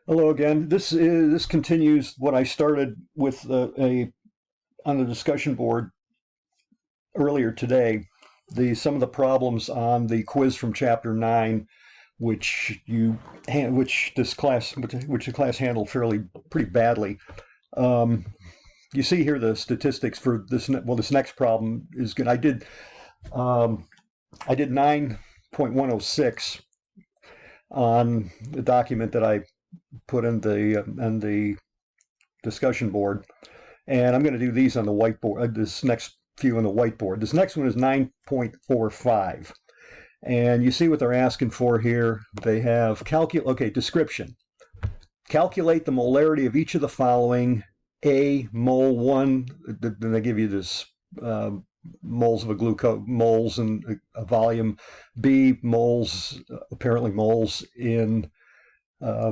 Hello again. This continues what I started with on the discussion board earlier today. Some of the problems on the quiz from Chapter 9, which the class handled pretty badly. You see here the statistics for this. Well, this next problem is good. I did 9.106 on the document that I put in the discussion board, and I'm going to do these on the whiteboard. This next few on the whiteboard. This next one is 9.45, and you see what they're asking for here. They have description. Calculate the molarity of each of the following: A, mole 1. Then they give you this moles of a glucose, moles in a volume. B, moles, apparently moles in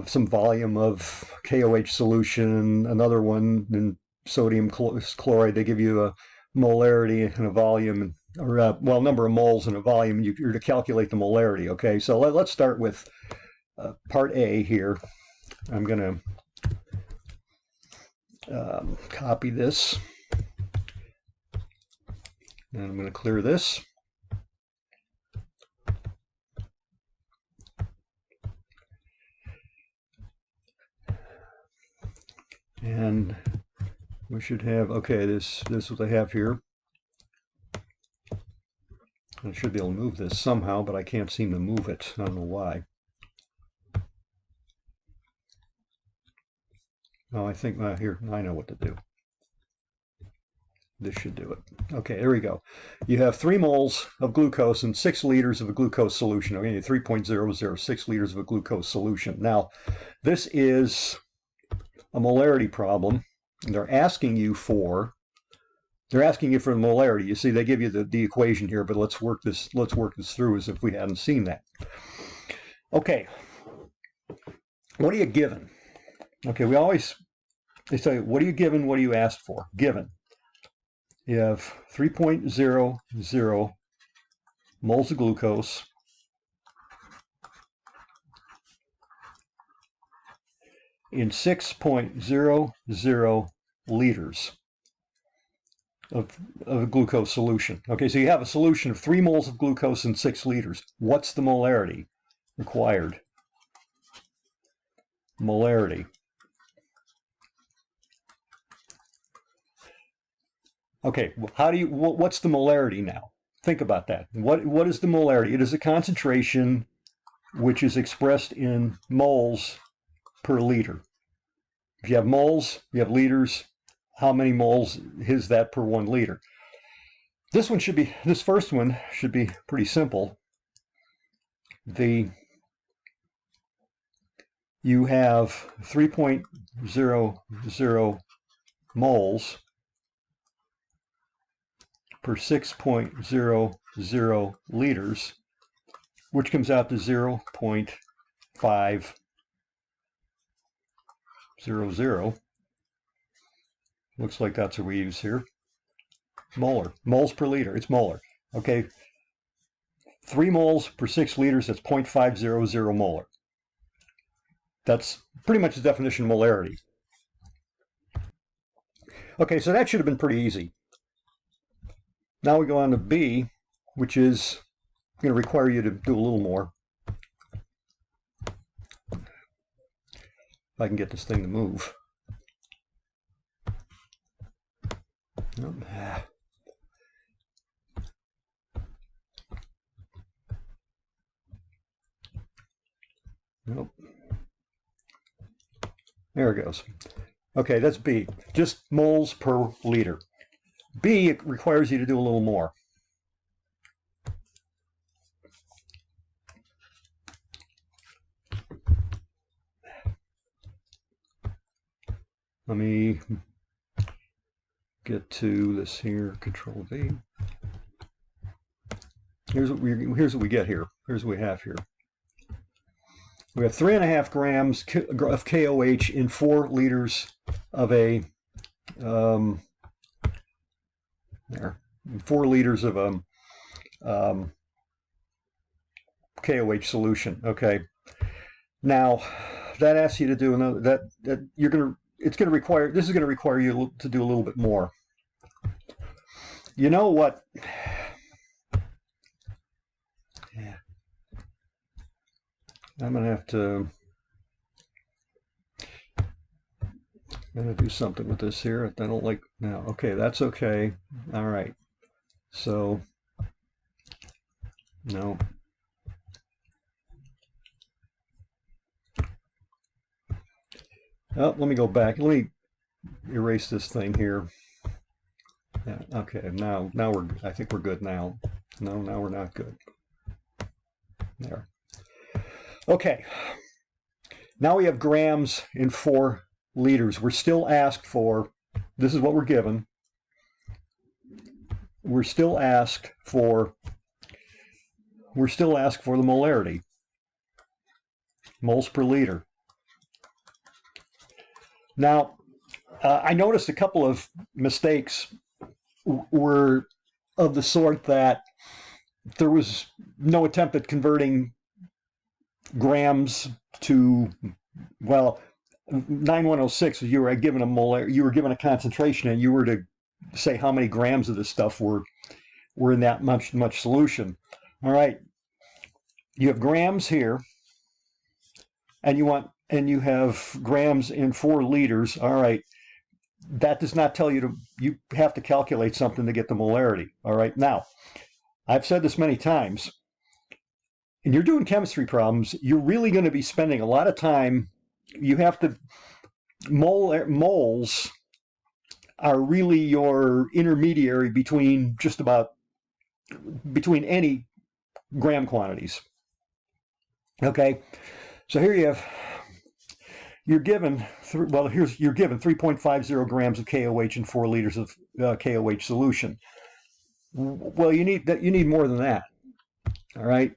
some volume of KOH solution. Another one in sodium chloride. They give you a molarity and a volume, or number of moles in a volume. You're to calculate the molarity. Okay, so let's start with part A here. I'm going to copy this, and I'm going to clear this. And we should have, okay, this is what I have here. I should be able to move this somehow, but I can't seem to move it. I don't know why. Oh, I think, here, I know what to do. This should do it. Okay, there we go. You have 3 moles of glucose and 6 liters of a glucose solution. Okay, 3.006 liters of a glucose solution. Now, this is a molarity problem. They're asking you for the molarity. You see, they give you the equation here, but let's work this through as if we hadn't seen that. Okay, what are you given? Okay, they say, what are you given? What are you asked for? Given. You have 3.00 moles of glucose in 6.00 liters of a glucose solution. Okay, so you have a solution of 3 moles of glucose in 6 liters. What's the molarity required? Molarity. Okay, what's the molarity now? Think about that. What is the molarity? It is a concentration which is expressed in moles per liter. If you have moles, you have liters. How many moles is that per 1 liter? This first one should be pretty simple. You have 3.00 moles per 6.00 liters, which comes out to 0.500. Looks like that's what we use here. Molar. Moles per liter. It's molar. Okay. 3 moles per 6 liters, that's 0.500 molar. That's pretty much the definition of molarity. Okay, so that should have been pretty easy. Now we go on to B, which is going to require you to do a little more. If I can get this thing to move. Nope. There it goes. Okay, that's B. Just moles per liter. B, it requires you to do a little more. Let me get to this here, Control V. Here's what we get here. Here's what we have here. We have 3.5 grams of KOH in 4 liters of a 4 liters of KOH solution. Okay. Now, that asks you to do another, that you're going to, it's going to require, this is going to require you to do a little bit more. You know what? Yeah. I'm going to have to, I'm going to do something with this here. I don't like, now, okay, that's okay. All right. So, no. Oh, let me go back. Let me erase this thing here. Yeah, okay, now I think we're good now. No, now we're not good. There. Okay. Now we have grams in 4 liters. We're still asked for, this is what we're given. We're still asked for the molarity. Moles per liter. Now, I noticed a couple of mistakes were of the sort that there was no attempt at converting grams to, well, 9106, you were given a concentration, and you were to say how many grams of this stuff were in that much solution. All right, you have grams here, and you have grams in 4 liters. All right, that does not tell you you have to calculate something to get the molarity. All right, now, I've said this many times, and you're doing chemistry problems, you're really going to be spending a lot of time. You have to, moles are really your intermediary between any gram quantities. Okay, so here you're given 3.50 grams of KOH in 4 liters of KOH solution. Well, you need more than that. All right,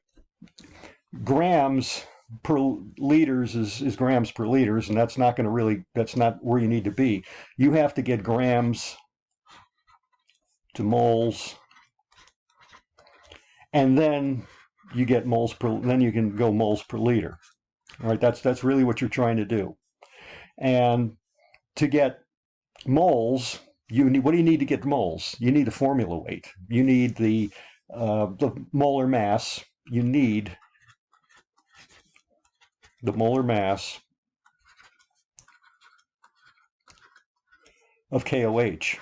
grams per liters is grams per liters, and that's not where you need to be. You have to get grams to moles, and then you get then you can go moles per liter. All right, that's really what you're trying to do. And to get moles, what do you need to get moles? You need the formula weight. You need the molar mass. You need the molar mass of KOH.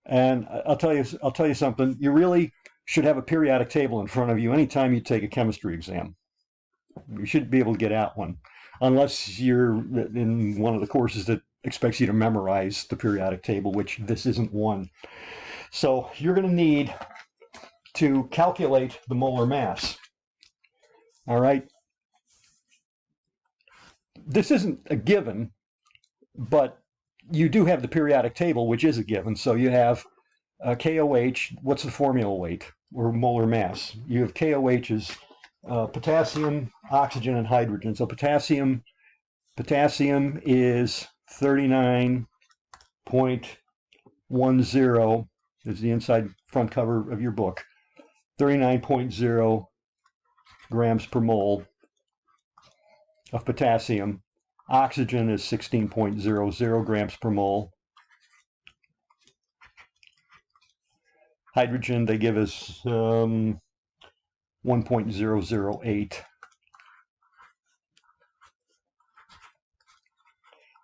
And I'll tell you something. You really should have a periodic table in front of you anytime you take a chemistry exam. You should be able to get out one, unless you're in one of the courses that expects you to memorize the periodic table, which this isn't one. So you're going to need to calculate the molar mass. All right. This isn't a given, but you do have the periodic table, which is a given. So you have KOH. What's the formula weight or molar mass? You have KOH is potassium, oxygen, and hydrogen. So potassium is 39.10 is the inside front cover of your book. 39.0 grams per mole of potassium. Oxygen is 16.00 grams per mole. Hydrogen, they give us 1.008.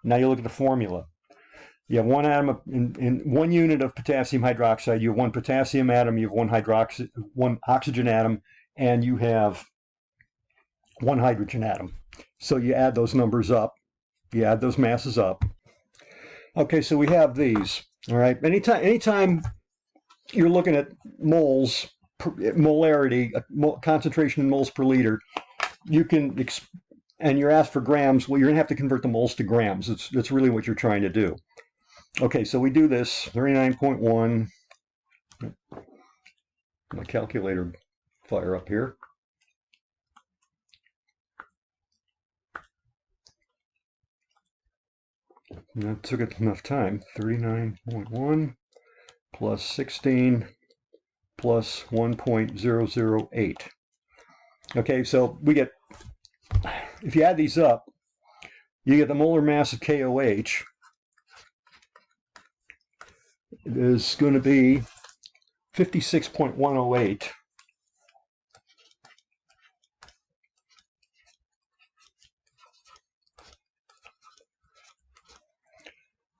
Now you look at the formula. You have one atom in 1 unit of potassium hydroxide. You have 1 potassium atom. You have 1 oxygen atom, and you have 1 hydrogen atom. So you add those numbers up. You add those masses up. Okay, so we have these. All right. Anytime you're looking at moles, molarity, concentration in moles per liter, you can, and you're asked for grams, well, you're going to have to convert the moles to grams. That's really what you're trying to do. Okay, so we do this, 39.1. My calculator fire up here. That took it enough time. 39.1 plus 16 plus 1.008. Okay, so we get if you add these up, you get the molar mass of KOH is going to be 56.108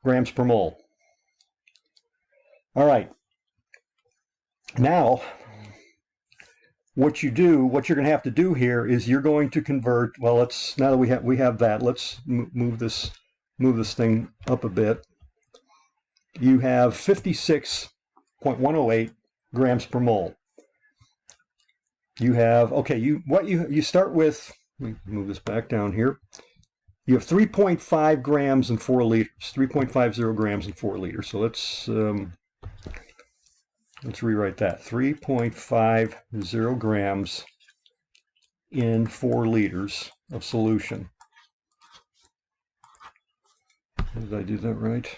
grams per mole. All right. Now, what you're going to have to do here is you're going to convert. Well, now that we have that, let's move this thing up a bit. You have 56.108 grams per mole. You have, okay, you start with, let me move this back down here. You have 3.5 grams in 4 liters, 3.50 grams in 4 liters. So let's rewrite that. 3.50 grams in 4 liters of solution. Did I do that right?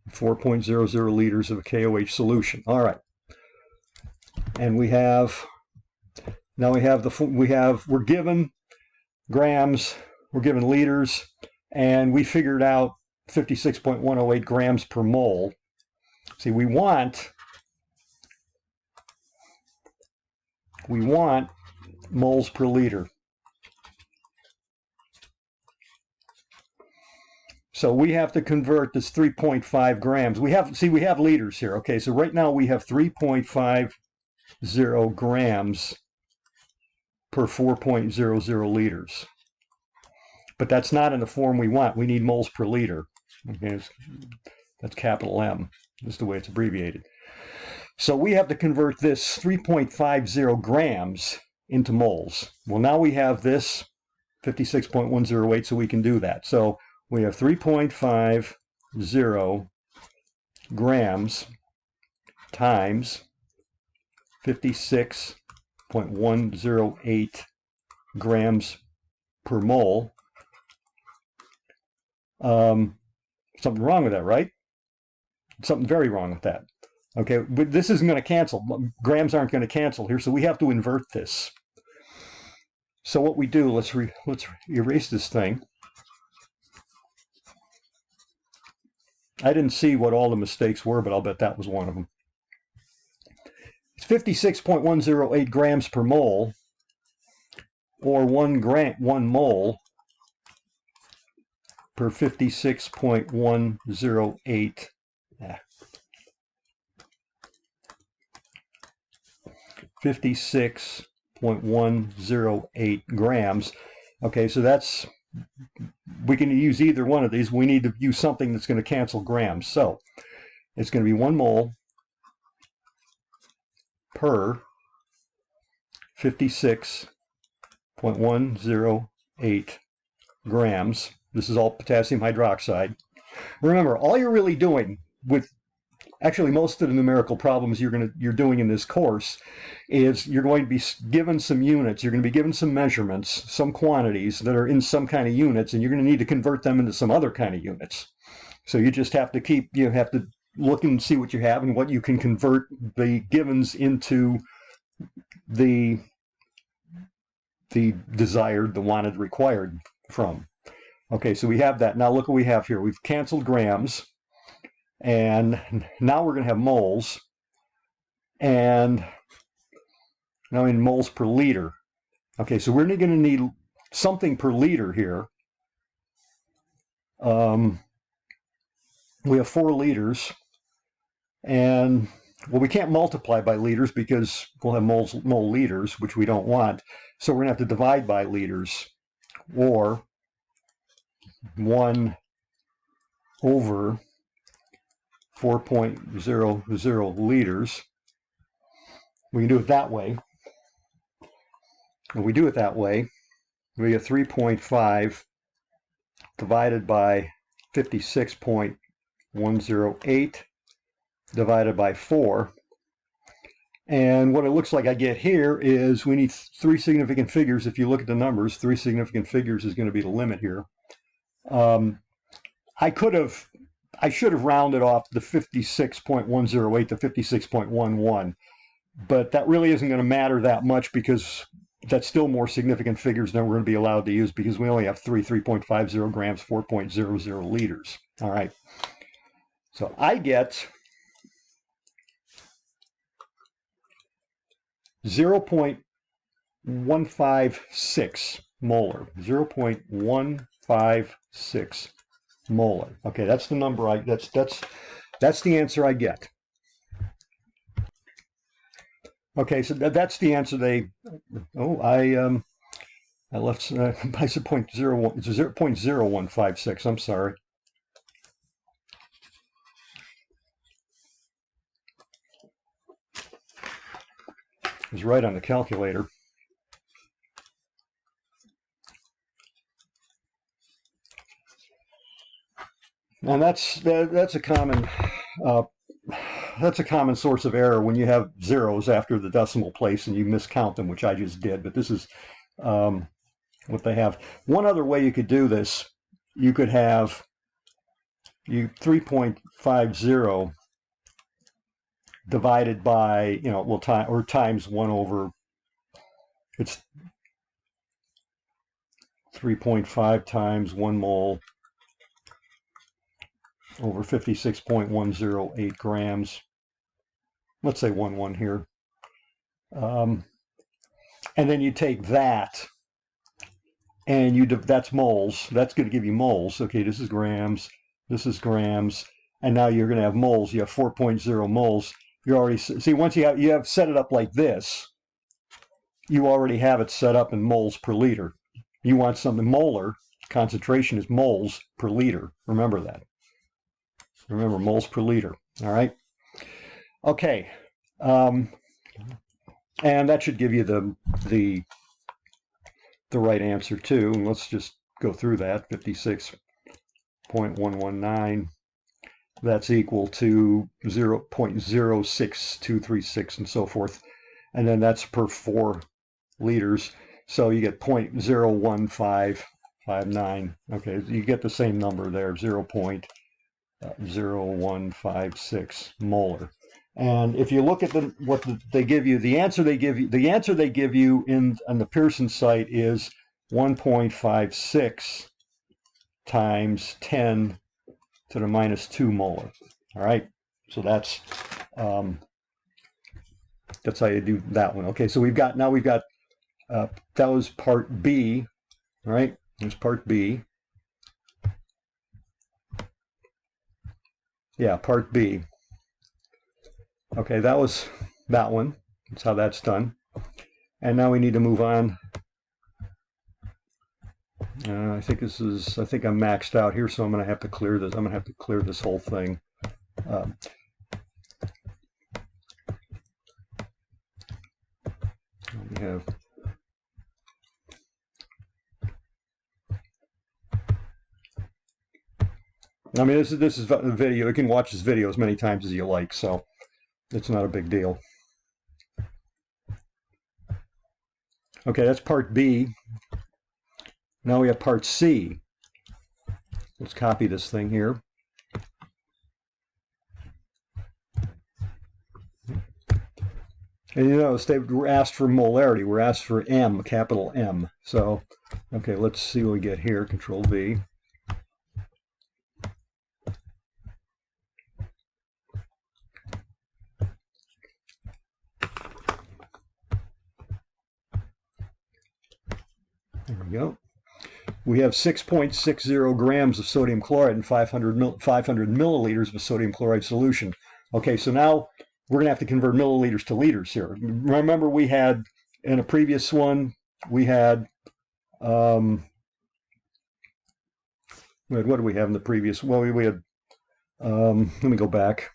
4.00 liters of a KOH solution. All right. And we're given grams, we're given liters, and we figured out 56.108 grams per mole. See, we want moles per liter. So we have to convert this 3.5 grams. We have liters here. Okay, so right now we have 3.50 grams per 4.00 liters. But that's not in the form we want. We need moles per liter. Okay, that's capital M. That's the way it's abbreviated. So we have to convert this 3.50 grams into moles. Well, now we have this 56.108, so we can do that. So we have 3.50 grams times 56.108 grams per mole. Something wrong with that, right? Something very wrong with that. Okay, but this isn't going to cancel. Grams aren't going to cancel here, so we have to invert this. So what we do, let's erase this thing. I didn't see what all the mistakes were, but I'll bet that was one of them. It's 56.108 grams per mole, or 1 mole per 56.108. 56.108 grams. Okay, so that's, we can use either one of these. We need to use something that's going to cancel grams. So it's going to be 1 mole per 56.108 grams. This is all potassium hydroxide. Remember, all you're really doing with actually most of the numerical problems you're doing in this course is you're going to be given some units, you're going to be given some measurements, some quantities that are in some kind of units, and you're going to need to convert them into some other kind of units. So you just have to look and see what you have and what you can convert the givens into the desired, the wanted, required from. Okay, so we have that. Now look what we have here. We've canceled grams, and now we're going to have moles, and now in moles per liter. Okay, so we're going to need something per liter here. We have 4 liters, and well, we can't multiply by liters because we'll have mole liters, which we don't want. So we're going to have to divide by liters, or 1 over 4.00 liters. We can do it that way. When we do it that way, we get 3.5 divided by 56.108 divided by 4. And what it looks like I get here is we need 3 significant figures. If you look at the numbers, 3 significant figures is going to be the limit here. I should have rounded off the 56.108 to 56.11, but that really isn't going to matter that much because that's still more significant figures than we're going to be allowed to use because we only have 3.50 grams, 4.00 liters. All right. So I get 0.156 molar. 0.156 molar. Okay, that's the number that's the answer I get. Okay, so that's the answer they. Oh, I left. I said 0.01. It's 0.0156. I'm sorry. It was right on the calculator. And that's a common source of error when you have zeros after the decimal place and you miscount them, which I just did. But this is what they have. One other way you could do this, you could have 3.50 divided by, or times 1 over, it's 3.5 times 1 mole over 56.108 grams. Let's say 1 here. And then you take that, and that's moles. That's going to give you moles. Okay, this is grams, and now you're going to have moles. You have 4.0 moles. You already see, once you have set it up like this, you already have it set up in moles per liter. You want something molar. Concentration is moles per liter. Remember that. Remember, moles per liter. All right. Okay. And that should give you the right answer too. And let's just go through that. 56.119. That's equal to 0.06236 and so forth. And then that's per 4 liters. So you get 0.01559. Okay, you get the same number there, 0.0156 molar. And if you look at what they give you, the answer they give you in on the Pearson site is 1.56 times 10 to the minus 2 molar. All right, so that's how you do that one. Okay, so we've got that was part B, right? There's part B. Yeah, part B. Okay, that was that one. That's how that's done. And now we need to move on. I think I'm maxed out here, so I'm going to have to clear this. I'm going to have to clear this whole thing. We have. I mean, this is a video. You can watch this video as many times as you like, so it's not a big deal. Okay, that's part B. Now we have part C. Let's copy this thing here. And you notice they were asked for molarity. We're asked for M, capital M. So, okay, let's see what we get here. Control V. There we go. We have 6.60 grams of sodium chloride and 500 milliliters of sodium chloride solution. Okay, so now we're going to have to convert milliliters to liters here. Remember, we had, in a previous one, we had, what do we have in the previous? Well, we had, let me go back.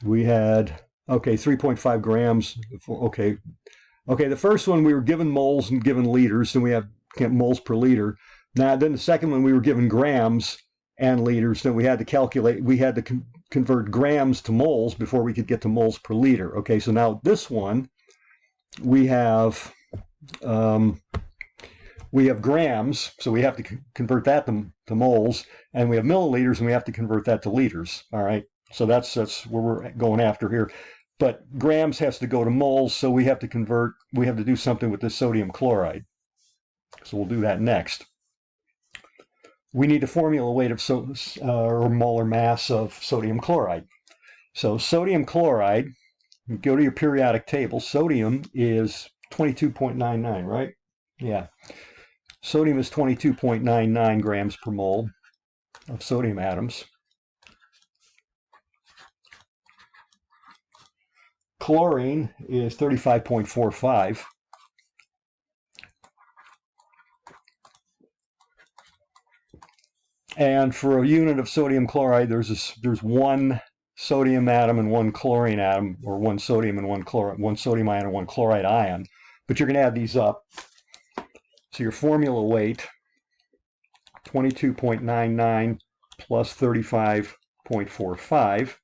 We had, okay, 3.5 grams. Okay, the first one we were given moles and given liters, and we have moles per liter. Now, then the second one we were given grams and liters. Then we had to calculate. We had to convert grams to moles before we could get to moles per liter. Okay, so now this one we have grams, so we have to convert that to moles, and we have milliliters, and we have to convert that to liters. All right. So that's where we're going after here. But grams has to go to moles, so we have to do something with the sodium chloride. So we'll do that next. We need the formula weight of or molar mass of sodium chloride. So sodium chloride, you go to your periodic table, sodium is 22.99, right? Yeah. Sodium is 22.99 grams per mole of sodium atoms. Chlorine is 35.45. And for a unit of sodium chloride, there's one sodium atom and one chlorine atom, or one sodium and one sodium ion and one chloride ion. But you're going to add these up. So your formula weight, 22.99 plus 35.45,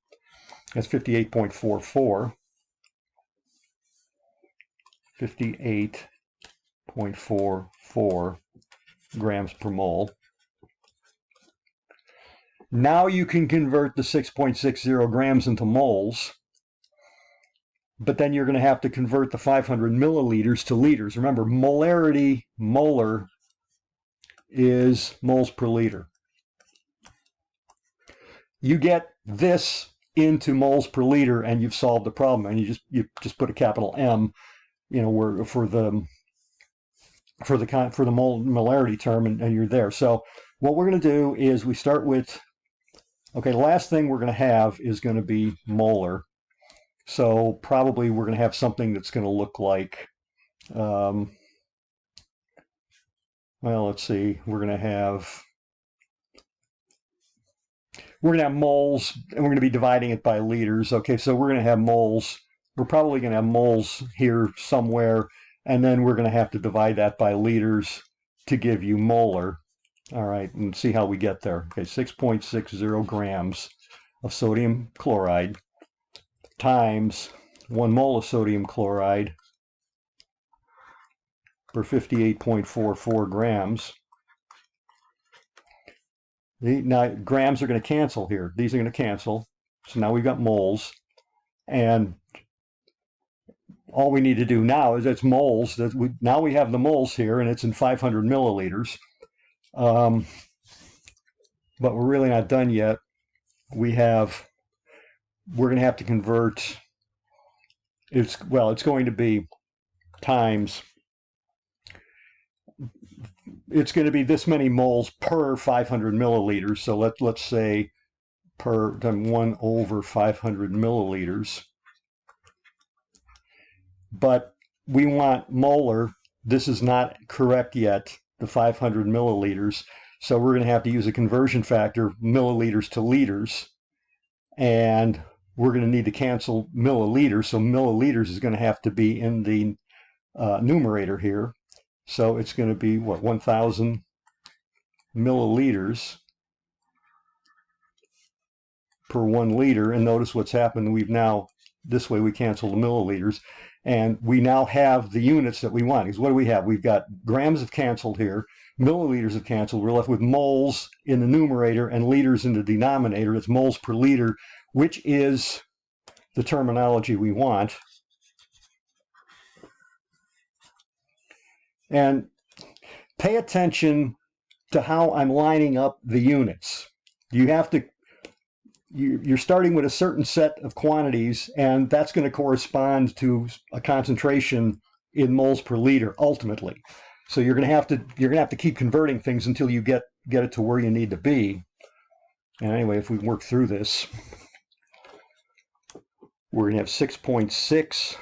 that's 58.44. 58.44 grams per mole. Now you can convert the 6.60 grams into moles, but then you're going to have to convert the 500 milliliters to liters. Remember, molarity, molar, is moles per liter. You get this into moles per liter and you've solved the problem, and you just put a capital M, where for the molarity term, and you're there. So what we're going to do is we start with, okay, the last thing we're going to have is going to be molar. So probably we're going to have something that's going to look like, well, let's see, we're going to have moles, and we're going to be dividing it by liters. Okay, so we're going to have moles. We're probably going to have moles here somewhere, and then we're going to have to divide that by liters to give you molar. All right, and see how we get there. Okay, 6.60 grams of sodium chloride times 1 mole of sodium chloride per 58.44 grams. Now, grams are going to cancel here. These are going to cancel. So now we've got moles. And all we need to do now is it's moles. Now we have the moles here, and it's in 500 milliliters. But we're really not done yet. We're going to have to convert, it's going to be times, it's going to be this many moles per 500 milliliters. So let's say per 1 over 500 milliliters. But we want molar. This is not correct yet, the 500 milliliters. So we're going to have to use a conversion factor, milliliters to liters. And we're going to need to cancel milliliters. So milliliters is going to have to be in the numerator here. So it's going to be, 1,000 milliliters per 1 liter. And notice what's happened. This way we cancel the milliliters. And we now have the units that we want. Because what do we have? We've got grams have canceled here. Milliliters have canceled. We're left with moles in the numerator and liters in the denominator. It's moles per liter, which is the terminology we want. And pay attention to how I'm lining up the units. You're starting with a certain set of quantities, and that's going to correspond to a concentration in moles per liter ultimately. So you're going to have to keep converting things until you get it to where you need to be. And anyway, if we work through this, we're going to have 6.6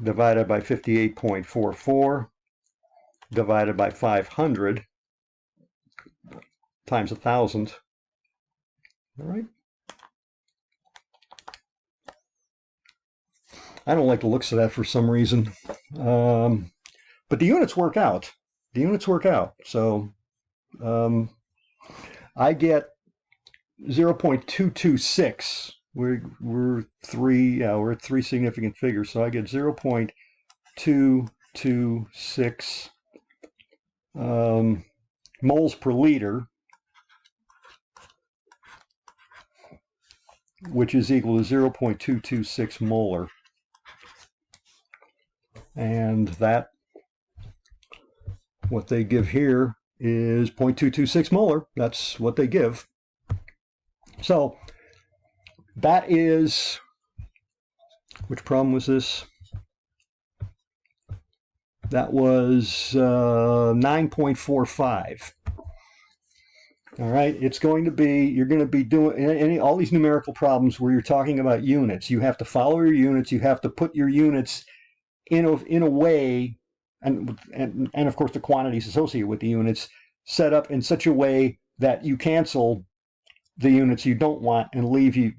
divided by 58.44 divided by 500 times 1,000. All right. I don't like the looks of that for some reason. But the units work out. So I get 0.226. We're at 3 significant figures. So I get 0.226 moles per liter. which is equal to 0.226 molar. And that, what they give here is 0.226 molar. That's what they give. So that is, which problem was this? That was 9.45. All right, it's going to be, you're going to be doing all these numerical problems where you're talking about units. You have to follow your units. You have to put your units in a way, and of course the quantities associated with the units set up in such a way that you cancel the units you don't want and leave you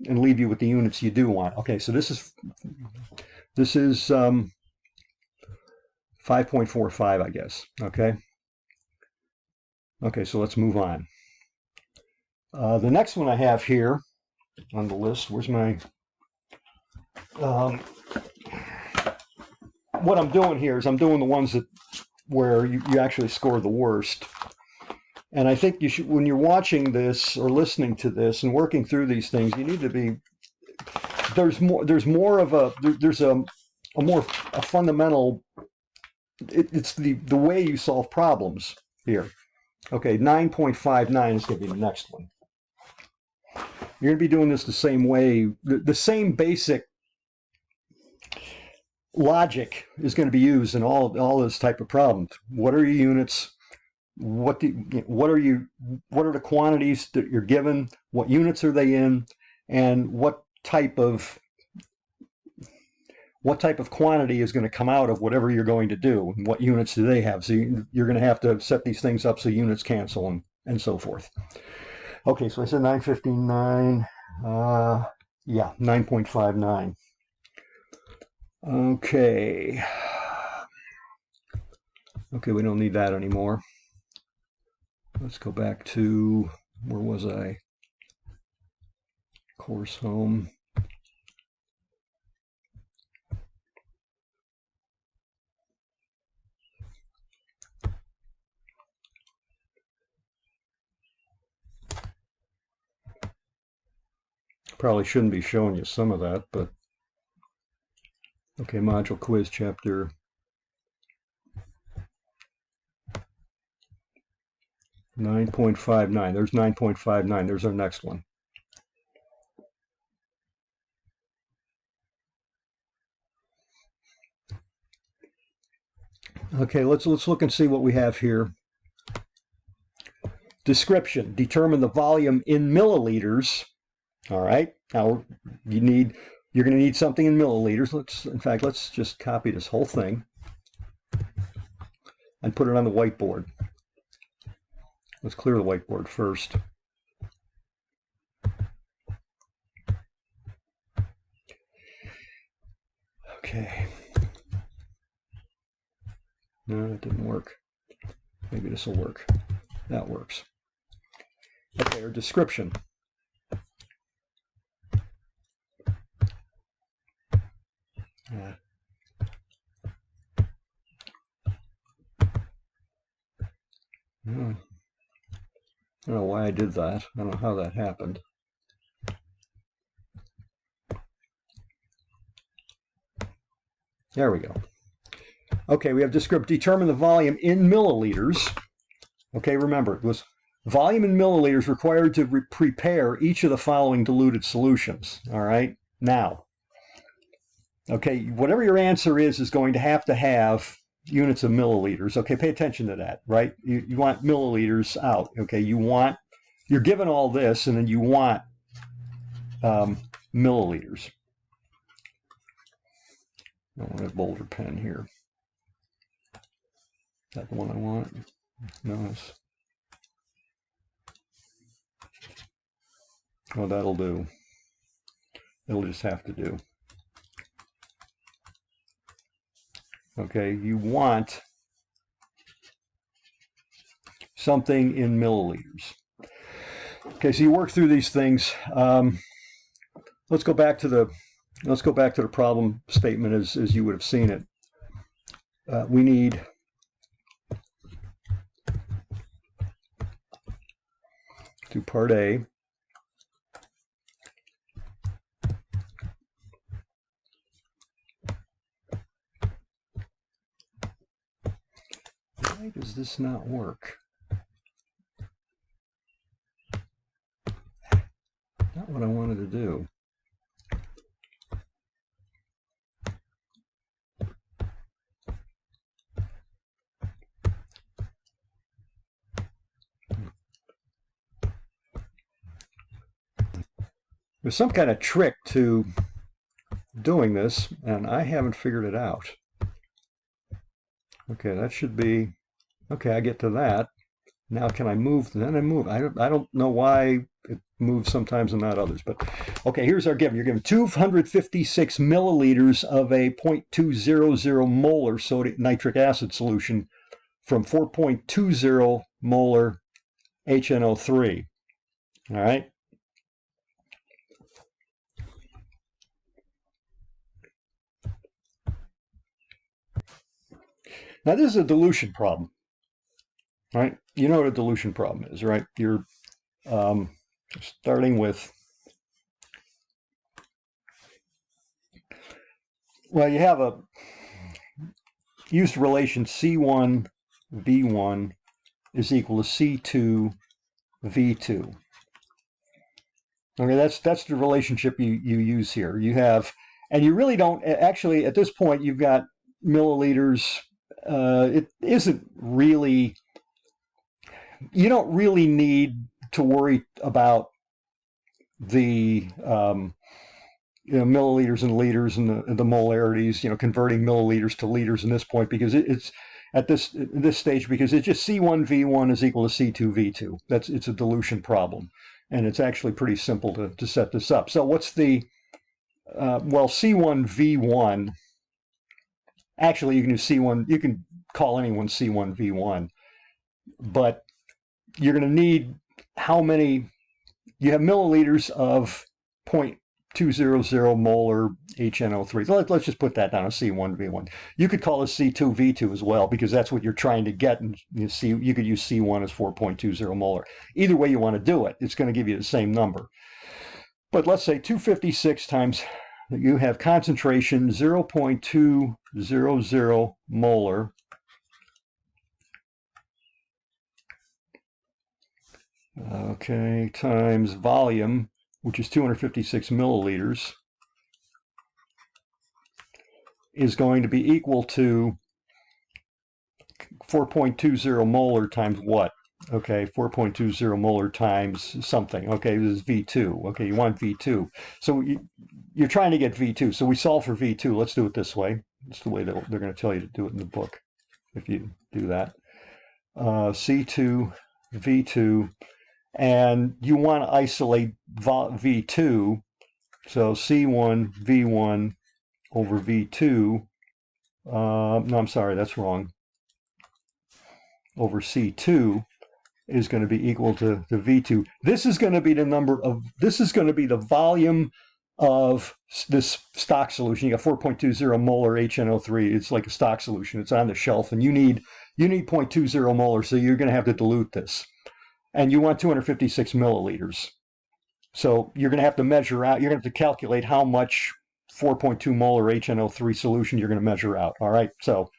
with the units you do want. Okay, so this is 5.45, I guess. Okay, so let's move on. The next one I have here on the list, where's my, what I'm doing here is I'm doing the ones where you actually score the worst. And I think you should, when you're watching this or listening to this and working through these things, you need to be, there's a fundamental, it's the way you solve problems here. Okay, 9.59 is going to be the next one. You're going to be doing this the same way. The same basic logic is going to be used in all this type of problems. What are your units? What are the quantities that you're given? What units are they in? And what type of quantity is going to come out of whatever you're going to do? And what units do they have? So you're going to have to set these things up so units cancel and so forth. Okay, so I said 9.59. Yeah, 9.59. Okay, we don't need that anymore. Let's go back to, where was I? Course home. Probably shouldn't be showing you some of that, but okay, module quiz chapter 9.59. There's 9.59. There's our next one. Okay, let's look and see what we have here. Description: determine the volume in milliliters. All right. Now you're going to need something in milliliters. Let's just copy this whole thing and put it on the whiteboard. Let's clear the whiteboard first. Okay. No, that didn't work. Maybe this will work. That works. Okay, our description. I don't know why I did that. I don't know how that happened. There we go. Okay, we have determine the volume in milliliters. Okay, remember, it was volume in milliliters required to prepare each of the following diluted solutions. All right, now, okay, whatever your answer is going to have units of milliliters. Okay, pay attention to that, right? You want milliliters out. Okay, you're given all this, and then you want milliliters. I want a bolder pen here. Is that the one I want? No, oh, that'll do. It'll just have to do. Okay, you want something in milliliters. Okay, so you work through these things. Let's go back to the problem statement as you would have seen it. We need to part A. Why does this not work? Not what I wanted to do. There's some kind of trick to doing this, and I haven't figured it out. Okay, that should be, okay, I get to that. Now can I move? Then I move. I don't know why it moves sometimes and not others. But okay, here's our given. You're given 256 milliliters of a 0.200 molar sodium nitric acid solution from 4.20 molar HNO3. All right. Now this is a dilution problem, right? You know what a dilution problem is, right? You're starting with, well, you have a used relation C1 V1 is equal to C2 V2. Okay, that's the relationship you use here. You have, and you really don't actually at this point. You've got milliliters. It isn't really. You don't really need to worry about the milliliters and liters and the molarities. Converting milliliters to liters in this point because it's at this stage because it's just C1 V1 is equal to C2 V2. It's a dilution problem. And it's actually pretty simple to set this up. So what's the, well, C1 V1, actually you can do C1, you can call anyone C1 V1, but you're going to need how many, you have milliliters of 0.200 molar HNO3. So let's just put that down as C1 V1. You could call it C2 V2 as well because that's what you're trying to get. And you could use C1 as 4.20 molar. Either way you want to do it, it's going to give you the same number. But let's say 256 times, you have concentration 0.200 molar okay, times volume, which is 256 milliliters, is going to be equal to 4.20 molar times what? Okay, 4.20 molar times something. Okay, this is V2. Okay, you want V2. So you're trying to get V2. So we solve for V2. Let's do it this way. It's the way that they're going to tell you to do it in the book if you do that. C2, V2. And you want to isolate V2, so C1, V1 over V2, no, I'm sorry, that's wrong, over C2 is going to be equal to V2. This is going to be the this is going to be the volume of this stock solution. You got 4.20 molar HNO3. It's like a stock solution. It's on the shelf, and you need 0.20 molar, so you're going to have to dilute this. And you want 256 milliliters. So you're going to have to measure out, you're going to have to calculate how much 4.2 molar HNO3 solution you're going to measure out. All right. So,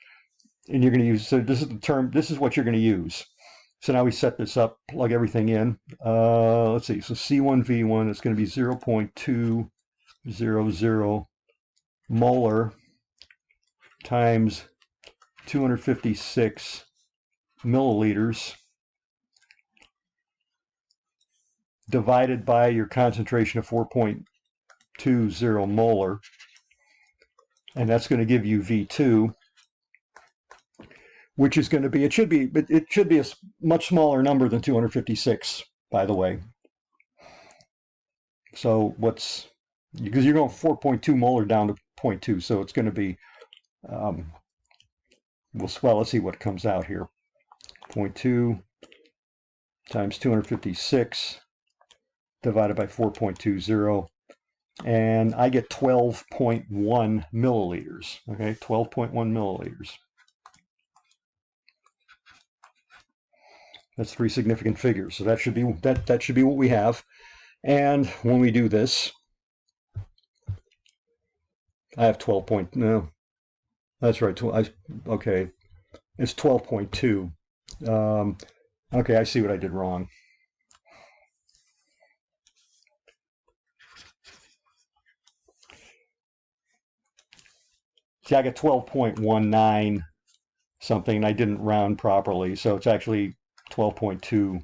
and you're going to use, so this is the term, this is what you're going to use. So now we set this up, plug everything in. Let's see. So C1 V1 is going to be 0.200 molar times 256 milliliters. Divided by your concentration of 4.20 molar, and that's going to give you V2, which is going to be, it should be a much smaller number than 256, by the way. So because you're going 4.2 molar down to 0.2, so it's going to be, well, let's see what comes out here. 0.2 times 256 divided by 4.20, and I get 12.1 milliliters. Okay, 12.1 milliliters. That's three significant figures. So that should be that should be what we have. And when we do this, I have 12 point. No, that's right. Okay, It's 12.2. Okay, I see what I did wrong. See, I got 12.19 something. I didn't round properly, so it's actually 12.2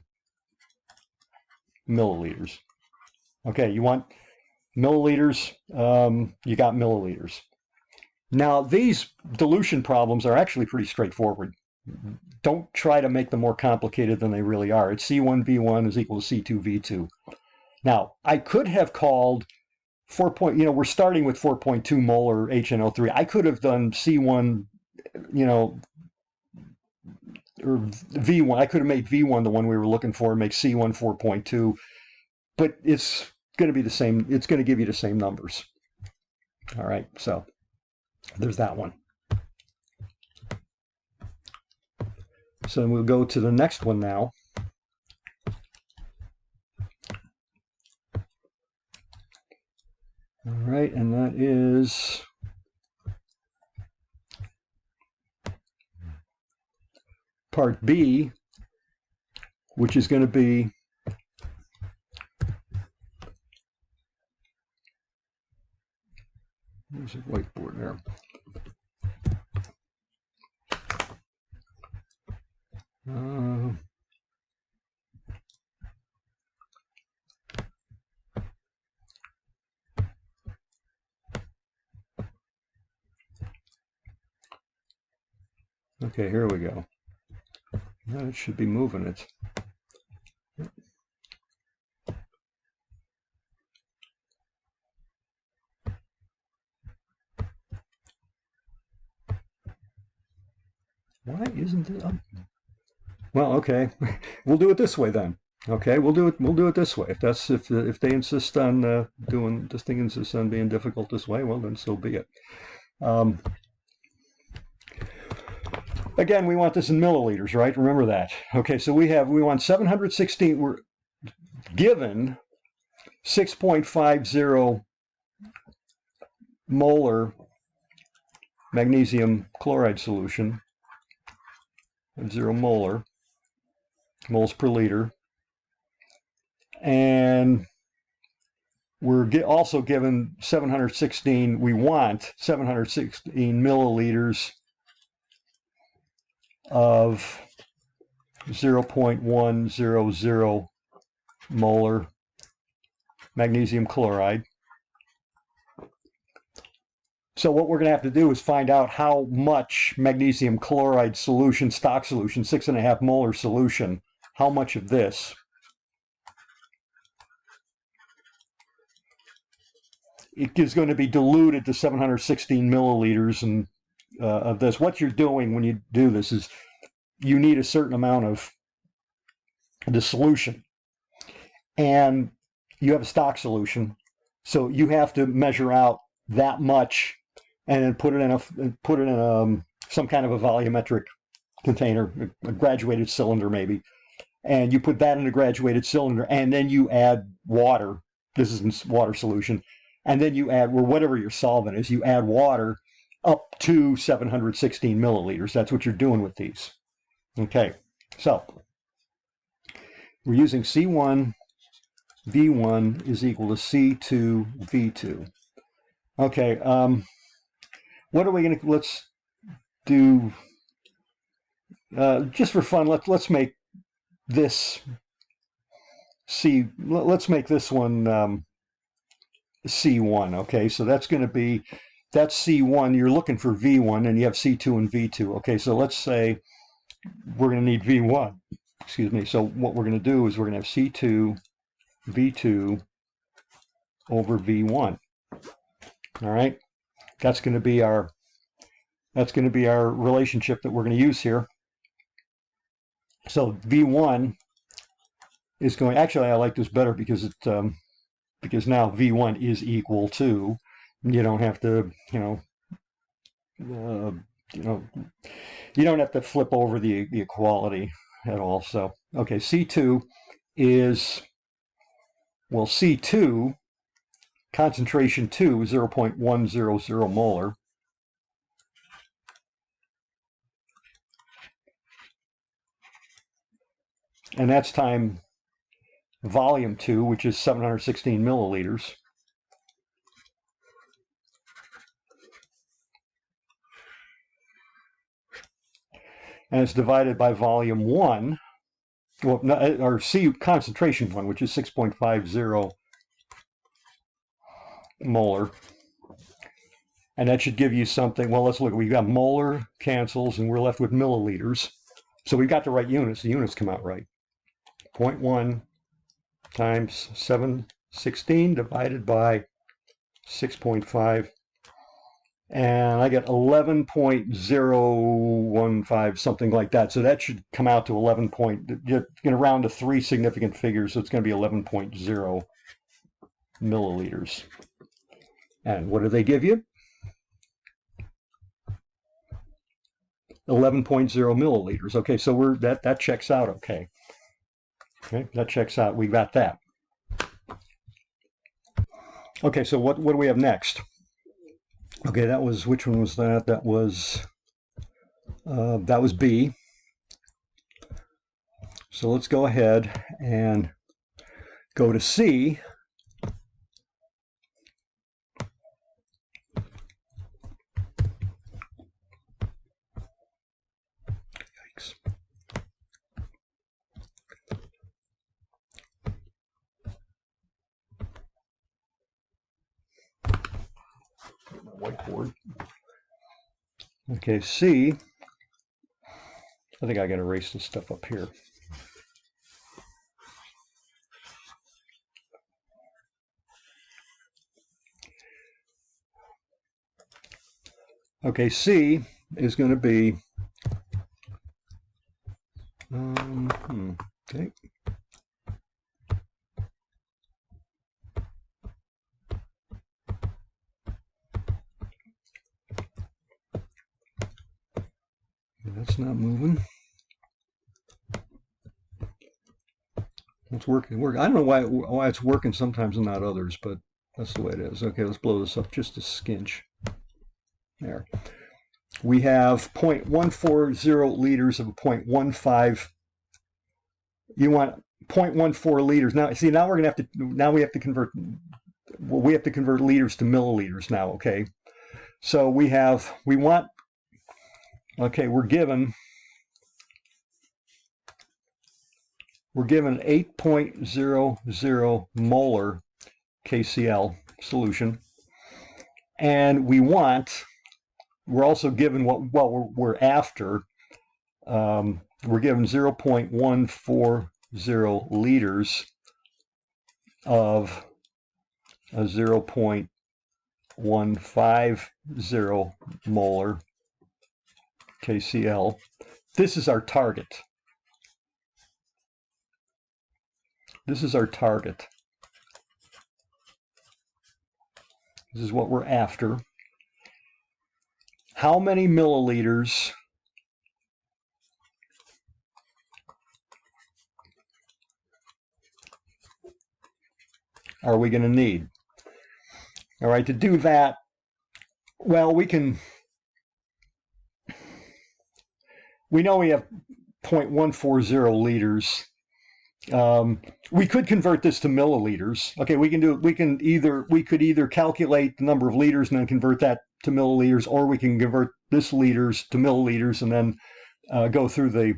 milliliters. Okay, you want milliliters, you got milliliters. Now, these dilution problems are actually pretty straightforward. Don't try to make them more complicated than they really are. It's C1V1 is equal to C2V2. Now, I could have called 4. We're starting with 4.2 molar HNO3. I could have done C1, or V1. I could have made V1 the one we were looking for, make C1 4.2, but it's going to be the same. It's going to give you the same numbers. All right, so there's that one. So we'll go to the next one now. All right, and that is part B, which is going to be there's a whiteboard there. Okay, here we go. Now it should be moving it. Why isn't it up? Well, okay, we'll do it this way then. Okay, we'll do it this way. If they insist on doing this thing, insists on being difficult this way, well then so be it. Again, we want this in milliliters, right? Remember that. Okay, so we want 716. We're given 6.50 molar magnesium chloride solution, 0 molar moles per liter, and we're also given 716. We want 716 milliliters of 0.100 molar magnesium chloride. So what we're going to have to do is find out how much magnesium chloride solution, stock solution, 6.5 molar solution, how much of this it is going to be diluted to 716 milliliters and of this. What you're doing when you do this is you need a certain amount of the solution, and you have a stock solution, so you have to measure out that much and then put it in some kind of a volumetric container, a graduated cylinder maybe, and you put that in a graduated cylinder, and then you add water. This is water solution, and then you add, or whatever your solvent is, you add water up to 716 milliliters. That's what you're doing with these. Okay, so we're using C1 V1 is equal to C2 V2. Okay, what are we going to, let's do, just for fun, let's make this let's make this one C1, okay? So that's going to be, that's C1, you're looking for V1, and you have C2 and V2. Okay, so let's say we're going to need V1, excuse me. So what we're going to do is we're going to have C2, V2 over V1. All right, that's going to be our relationship that we're going to use here. So V1 is going, actually I like this better because it because now V1 is equal to, you don't have to, you don't have to flip over the equality at all. So, okay, C2 is, well, C2, concentration 2, 0.100 molar. and that's time volume 2, which is 716 milliliters. And it's divided by volume 1, well, or C concentration 1, which is 6.50 molar. And that should give you something. Well, let's look. We've got molar cancels, and we're left with milliliters. So we've got the right units. The units come out right. 0.1 times 716 divided by 6.5. And I get 11.015, something like that. So that should come out to 11 point. You're going to round to 3 significant figures, so it's going to be 11.0 milliliters. And what do they give you? 11.0 milliliters. Okay, so that checks out. Okay, that checks out. We got that. Okay, so what do we have next? Okay, that was, which one was that? That was B. So let's go ahead and go to C. Yikes. Whiteboard. Okay, C. I think I got to erase this stuff up here. Okay, C is going to be okay. That's not moving. It's working. I don't know why it's working sometimes and not others, but that's the way it is. Okay, let's blow this up just a skinch. There. We have 0.140 liters of a 0.15. You want 0.14 liters. Now, see, now we're going to have to, now we have to convert, well, we have to convert liters to milliliters now, okay? So we want, okay, we're given 8.00 molar KCl solution. And we're also given we're after. We're given 0.140 liters of a 0.150 molar KCl. This is our target. This is our target. This is what we're after. How many milliliters are we going to need? All right, to do that, well, we know we have 0.140 liters. We could convert this to milliliters. Okay, we could either calculate the number of liters and then convert that to milliliters, or we can convert this liters to milliliters and then go through the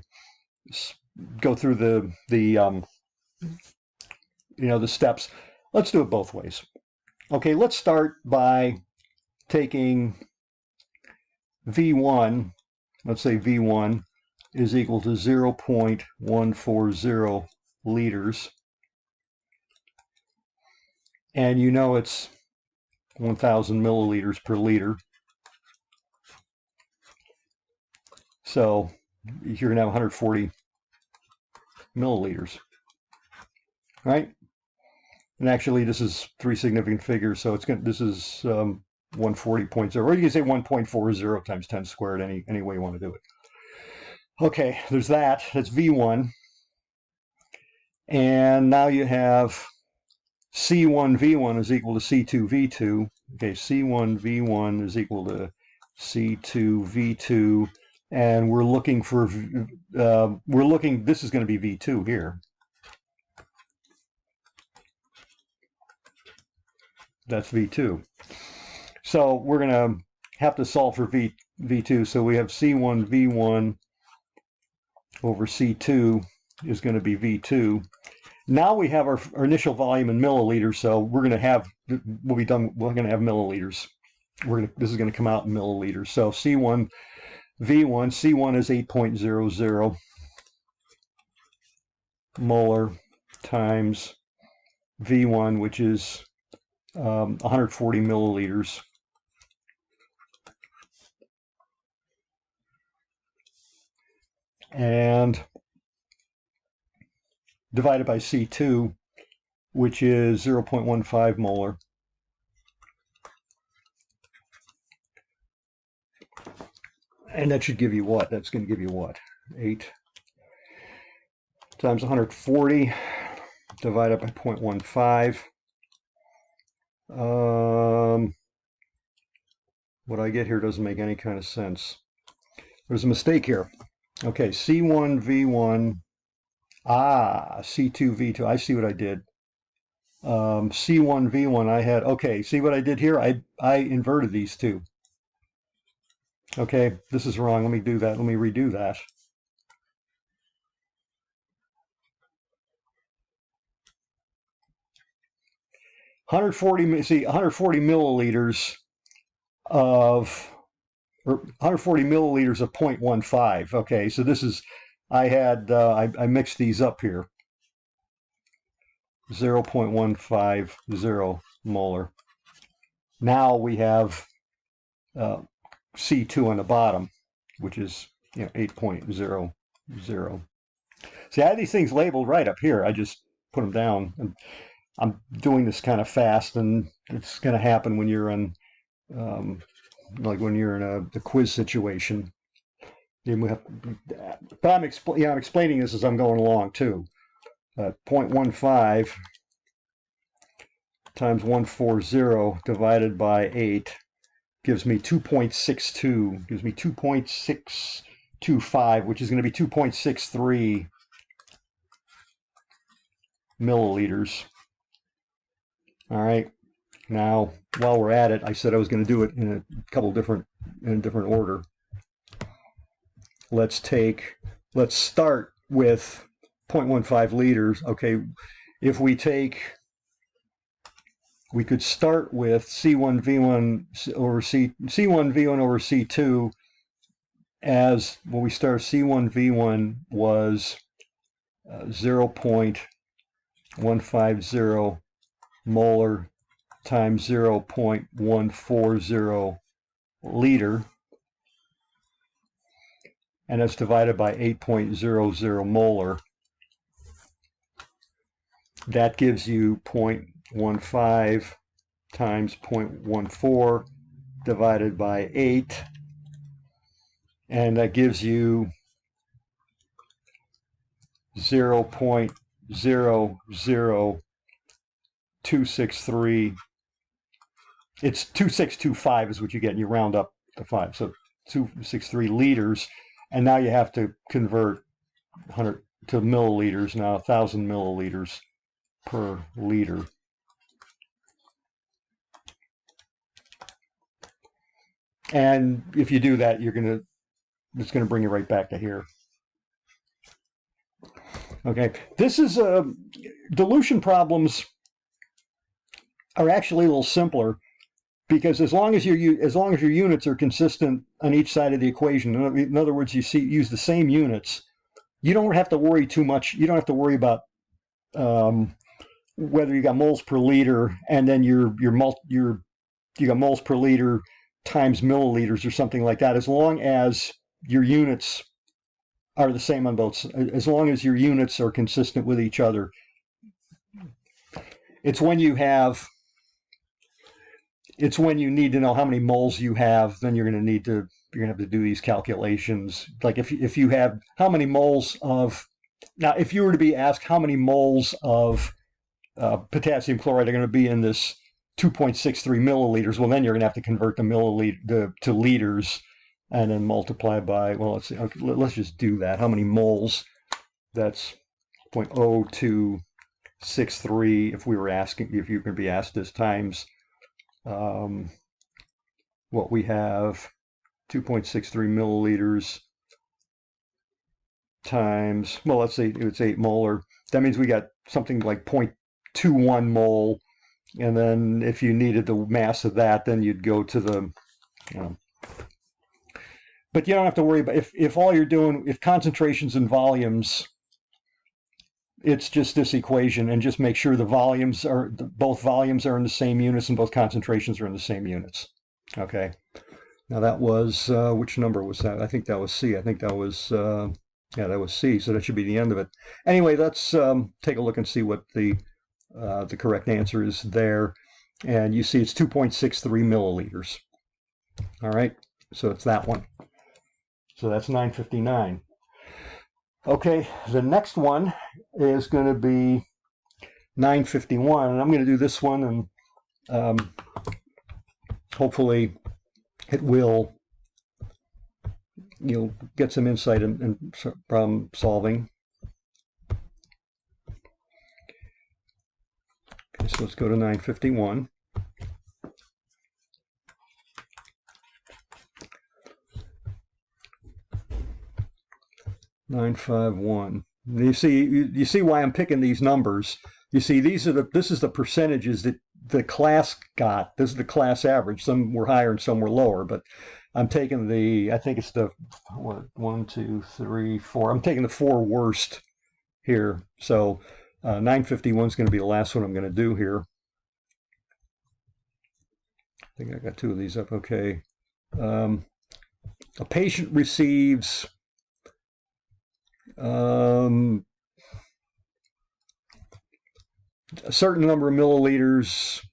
steps. Let's do it both ways. Okay, let's start by taking V1. Let's say V1 is equal to 0.140 liters, and you know it's 1,000 milliliters per liter. So you're going to have 140 milliliters, right? And actually, this is 3 significant figures, so this is 140.0, or you can say 1.40 times 10 squared, any way you want to do it. Okay, there's that. That's V1. And now you have C1V1 is equal to C2V2. Okay, C1V1 is equal to C2V2. and we're looking for, this is going to be V2 here. That's V2. So we're going to have to solve for V2. So we have C1 V1 over C2 is going to be V2. Now we have our initial volume in milliliters, so we're going to have, we'll be done, we're going to have milliliters. This is going to come out in milliliters. So C1 V1, C1 is 8.00 molar times V1, which is 140 milliliters. And divided by C2, which is 0.15 molar. And that should give you what? That's going to give you what? 8 times 140 divided by 0.15. What I get here doesn't make any kind of sense. There's a mistake here. Okay, C1 V1, C2 V2. I see what I did. C1 V1, I had, okay, see what I did here? I inverted these two. Okay, this is wrong. Let me do that. Let me redo that. See, 140 milliliters of, or 140 milliliters of 0.15. Okay, so this is, I had, I mixed these up here. 0.150 molar. Now we have C2 on the bottom, which is 8.00. See, I had these things labeled right up here. I just put them down. And I'm doing this kind of fast, and it's going to happen when you're in, like when you're in a quiz situation. But I'm explaining this as I'm going along too. 0.15 times 140 divided by 8 gives me 2.62, gives me 2.625, which is going to be 2.63 milliliters. All right. Now, while we're at it, I said I was going to do it in a different order. Let's start with 0.15 liters. Okay, if we could start with C1 V1 over C1 V1 over C2 as when we start C1 V1 was 0.150 molar times 0.140 liter, and that's divided by 8.00 molar. That gives you 0.15 times 0.14 divided by 8, and that gives you 0.00263. It's 2625 is what you get, and you round up to 5. So 263 liters, and now you have to convert 100 to milliliters now, 1,000 milliliters per liter. And if you do that, it's going to bring you right back to here. Okay, this is dilution problems are actually a little simpler, because as long as your units are consistent on each side of the equation, in other words, use the same units, you don't have to worry too much. You don't have to worry about whether you got moles per liter and then you got moles per liter times milliliters or something like that. As long as your units are the same on both, as long as your units are consistent with each other. It's when you need to know how many moles you have, then you're going to have to do these calculations. Like if you have how many moles of, now if you were to be asked how many moles of potassium chloride are going to be in this 2.63 milliliters, well then you're going to have to convert the milliliter to liters. and then multiply by, well, let's see, okay, let's just do that. How many moles? That's 0.0263 if we were asking, if you can be asked this, times what we have, 2.63 milliliters times, well, let's say it's 8 molar. That means we got something like 0.21 mole. And then if you needed the mass of that, then you'd go to the, you know. But you don't have to worry about, if all you're doing, if concentrations and volumes, it's just this equation, and just make sure the volumes are, both volumes are in the same units and both concentrations are in the same units. Okay. Now that was, which number was that? I think that was C. I think that was, yeah, that was C. So that should be the end of it. Anyway, let's take a look and see what the correct answer is there. And you see it's 2.63 milliliters. All right. So it's that one. So that's 959. Okay, the next one is going to be 951, and I'm going to do this one, and hopefully it will, you'll get some insight in problem solving. Okay, so let's go to 951. You see why I'm picking these numbers. You see, this is the percentages that the class got. This is the class average. Some were higher and some were lower, but I'm taking I think it's the, what, 1, 2, 3, 4. I'm taking the 4 worst here. So 951 is going to be the last one I'm going to do here. I think I got 2 of these up. Okay. A patient receives a certain number of milliliters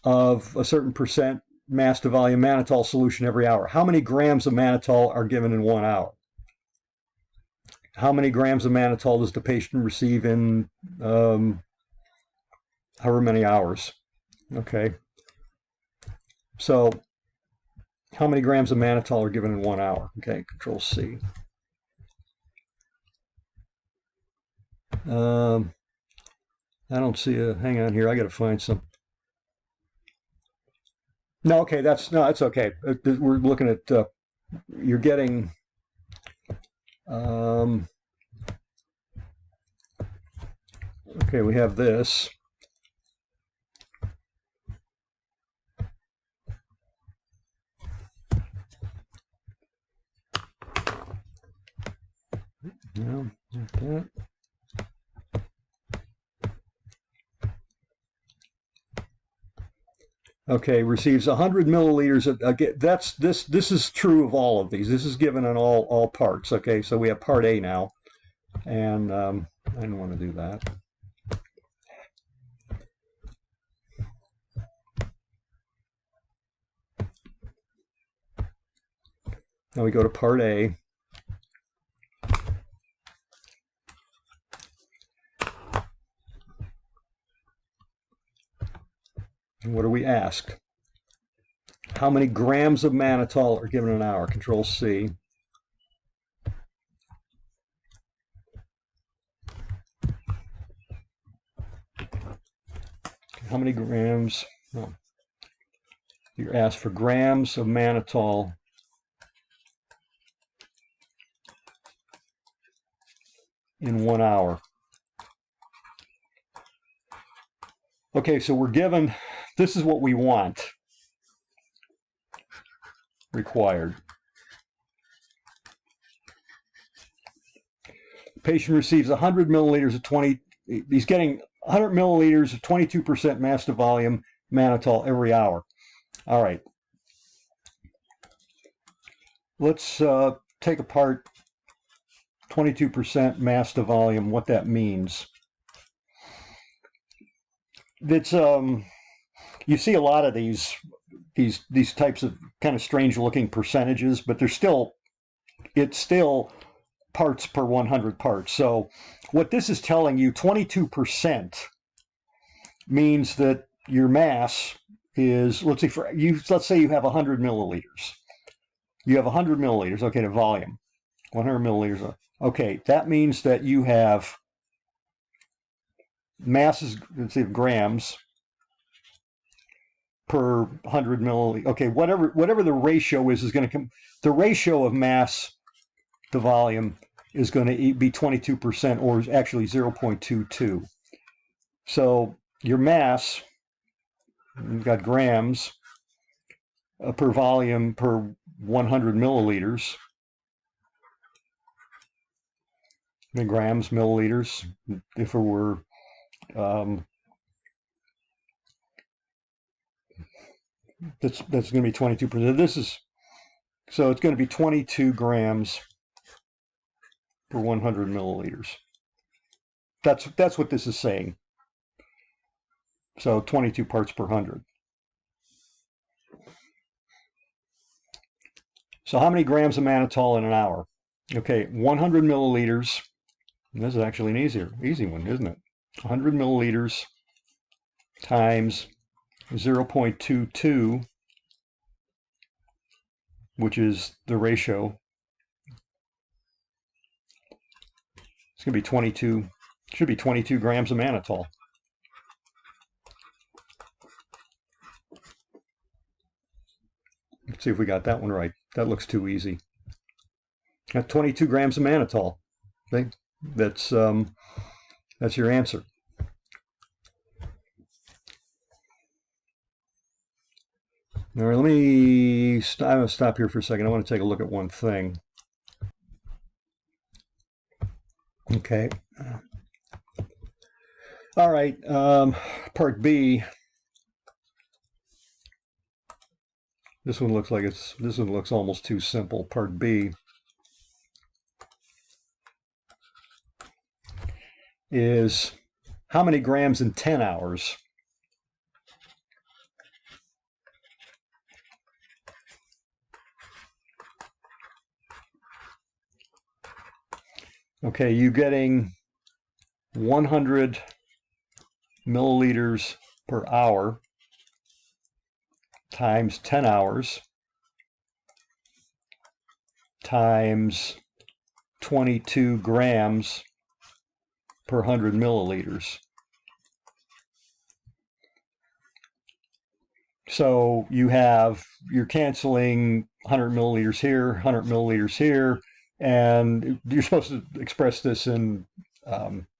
of a certain percent mass to volume mannitol solution every hour. How many grams of mannitol are given in 1 hour? How many grams of mannitol does the patient receive in however many hours? Okay. So how many grams of mannitol are given in 1 hour? Okay, Control C. I don't see a, hang on here, I got to find some. No, okay, that's okay. We're looking at, you're getting, okay, we have this. No, not that. Okay, receives 100 milliliters of, this is true of all of these. This is given on all parts. Okay, so we have part A now, and I didn't want to do that. Now we go to part A. And what are we asked? How many grams of mannitol are given an hour? Control C. How many grams? No. You're asked for grams of mannitol in 1 hour. Okay, so we're given, this is what we want required. The patient receives 100 milliliters of he's getting 100 milliliters of 22% mass to volume mannitol every hour. All right. Let's take apart 22% mass to volume, what that means. It's you see a lot of these types of kind of strange looking percentages, but it's still parts per 100 parts. So what this is telling you, 22% means that your mass is, let's say you have 100 milliliters. You have 100 milliliters. Okay, the volume, 100 milliliters. Okay, that means that you have masses, let's see, grams per 100 milliliters. Okay, whatever the ratio is going to come. The ratio of mass to volume is going to be 22%, or actually 0.22. So your mass, you've got grams per volume per 100 milliliters. Grams, milliliters. If it were that's going to be 22%. This is so it's going to be 22 grams per 100 milliliters. That's what this is saying. So 22 parts per 100. So how many grams of mannitol in an hour? Okay, 100 milliliters. This is actually an easy one, isn't it? 100 milliliters times 0.22, which is the ratio. It's going to be 22, should be 22 grams of mannitol. Let's see if we got that one right. That looks too easy. Got 22 grams of mannitol. Okay? That's your answer. All right, I'm going to stop here for a second. I want to take a look at one thing. Okay. All right, part B. This one looks almost too simple. Part B is how many grams in 10 hours? Okay, you're getting 100 milliliters per hour times 10 hours times 22 grams per 100 milliliters. So you're canceling 100 milliliters here, 100 milliliters here, and you're supposed to express this in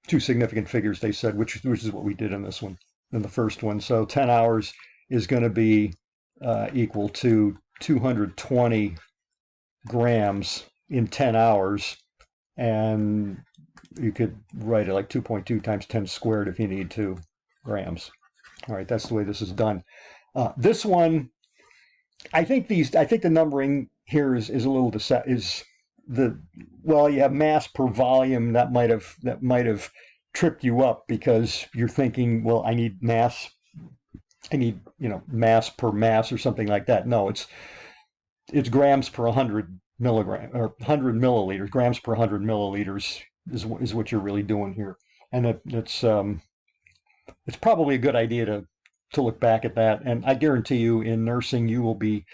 two significant figures, they said, which is what we did in this one, in the first one. So 10 hours is going to be equal to 220 grams in 10 hours, and you could write it like 2.2 times 10 squared if you need to grams. All right, that's the way this is done. This one, I think the numbering here is a little you have mass per volume. That might have tripped you up because you're thinking, well, I need mass per mass or something like that. No, it's grams per 100 milligram or 100 milliliters. Grams per 100 milliliters is what you're really doing here, and it's probably a good idea to look back at that. And I guarantee you, in nursing, you will be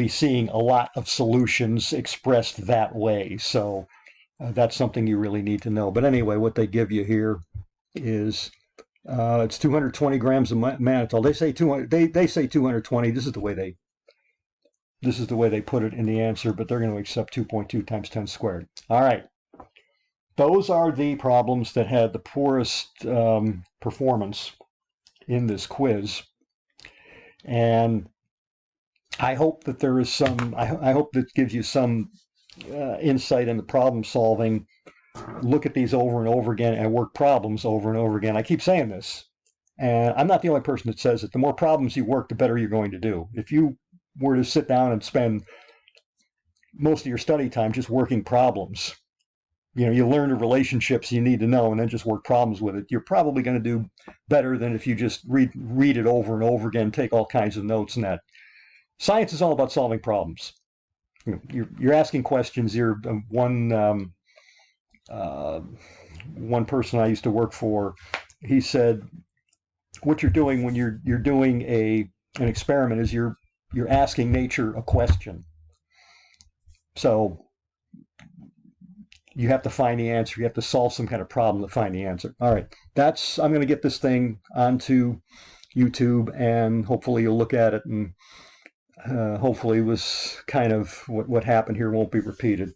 seeing a lot of solutions expressed that way. So that's something you really need to know. But anyway, what they give you here is it's 220 grams of mannitol. They say 200. They say 220. This is the way they put it in the answer, but they're going to accept 2.2 times 10 squared. All right. Those are the problems that had the poorest performance in this quiz. And I hope that there is I hope that gives you some insight into problem solving. Look at these over and over again and work problems over and over again. I keep saying this, and I'm not the only person that says it. The more problems you work, the better you're going to do. If you were to sit down and spend most of your study time just working problems, you learn the relationships you need to know and then just work problems with it, you're probably going to do better than if you just read it over and over again, take all kinds of notes and that. Science is all about solving problems. You're asking questions. One person I used to work for, he said, what you're doing when you're doing an experiment is you're you're asking nature a question. So you have to find the answer. You have to solve some kind of problem to find the answer. All right, I'm going to get this thing onto YouTube, and hopefully you'll look at it, and hopefully it was kind of what happened here won't be repeated.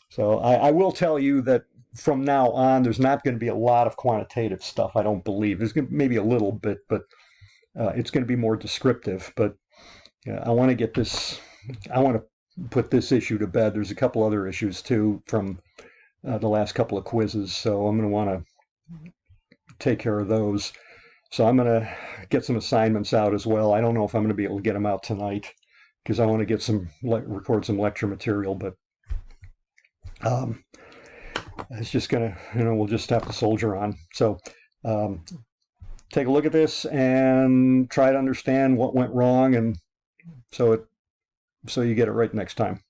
So I will tell you that from now on, there's not going to be a lot of quantitative stuff, I don't believe. There's going to maybe a little bit, but it's going to be more descriptive. But I want to get this, I want to put this issue to bed. There's a couple other issues too from the last couple of quizzes, so I'm going to want to take care of those. So I'm going to get some assignments out as well. I don't know if I'm going to be able to get them out tonight because I want to get record some lecture material, but it's just going to, we'll just have to soldier on. So take a look at this and try to understand what went wrong, and so you get it right next time.